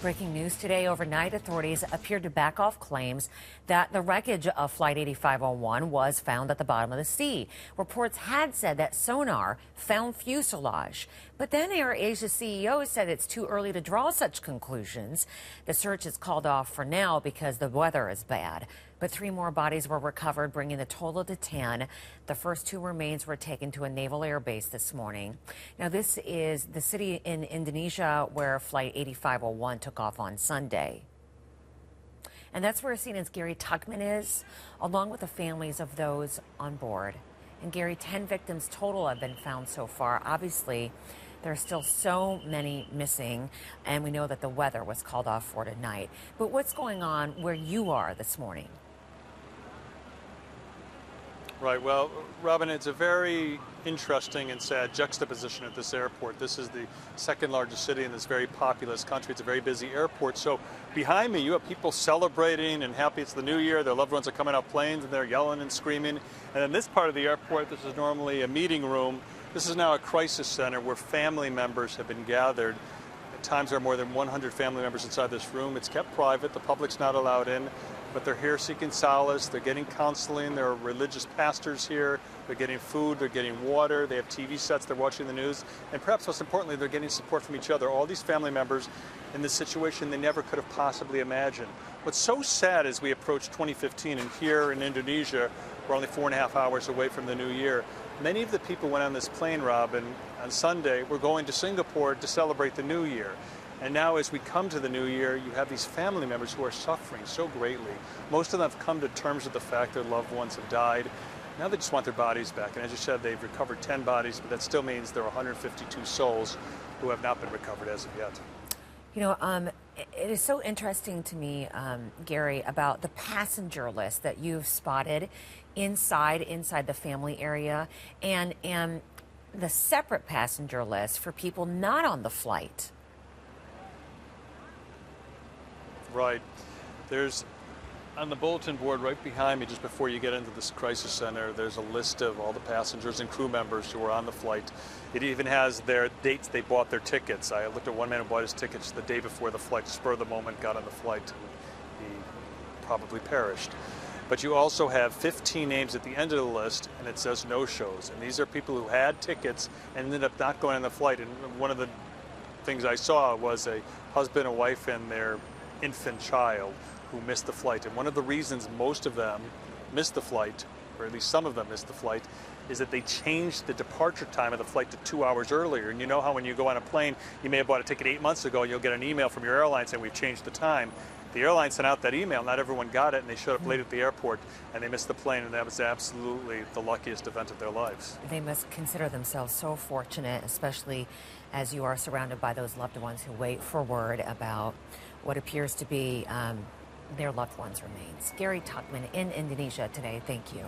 Breaking news today. Overnight, authorities appeared to back off claims that the wreckage of Flight 8501 was found at the bottom of the sea. Reports had said that Sonar found fuselage. But then AirAsia's CEO said it's too early to draw such conclusions. The search is called off for now because the weather is bad. But 3 more bodies were recovered, bringing the total to 10. The first 2 remains were taken to a naval air base this morning. Now, this is the city in Indonesia where Flight 8501 took off on Sunday. And that's where CNN's Gary Tuckman is, along with the families of those on board. And Gary, 10 victims total have been found so far. Obviously, there are still so many missing, and we know that the weather was called off for tonight. But what's going on where you are this morning? Right. Well, Robin, it's a very interesting and sad juxtaposition at this airport. This is the second largest city in this very populous country. It's a very busy airport. So behind me, you have people celebrating and happy it's the new year. Their loved ones are coming off planes and they're yelling and screaming. And in this part of the airport, this is normally a meeting room. This is now a crisis center where family members have been gathered. At times there are more than 100 family members inside this room. It's kept private. The public's not allowed in. But they're here seeking solace. They're getting counseling. There are religious pastors here. They're getting food. They're getting water. They have TV sets. They're watching the news. And perhaps most importantly, they're getting support from each other. All these family members in this situation they never could have possibly imagined. What's so sad as we approach 2015, and here in Indonesia, we're only 4.5 hours away from the new year. Many of the people went on this plane, Robin, on Sunday, were going to Singapore to celebrate the new year. And now as we come to the new year, you have these family members who are suffering so greatly. Most of them have come to terms with the fact their loved ones have died. Now they just want their bodies back. And as you said, they've recovered 10 bodies, but that still means there are 152 souls who have not been recovered as of yet. You know, it is so interesting to me, Gary, about the passenger list that you've spotted inside the family area and the separate passenger list for people not on the flight. Right. There's, on the bulletin board right behind me, just before you get into this crisis center, there's a list of all the passengers and crew members who were on the flight. It even has their dates they bought their tickets. I looked at one man who bought his tickets the day before the flight, spur of the moment, got on the flight. He probably perished. But you also have 15 names at the end of the list, and it says no-shows. And these are people who had tickets and ended up not going on the flight. And one of the things I saw was a husband and wife and their infant child who missed the flight. And one of the reasons most of them missed the flight, or at least some of them missed the flight, is that they changed the departure time of the flight to 2 hours earlier. And you know how when you go on a plane, you may have bought a ticket 8 months ago, and you'll get an email from your airline saying we've changed the time. The airline sent out that email, not everyone got it, and they showed up late at the airport, and they missed the plane, and that was absolutely the luckiest event of their lives. They must consider themselves so fortunate, especially as you are surrounded by those loved ones who wait for word about what appears to be their loved ones' remains. Gary Tuckman in Indonesia today. Thank you.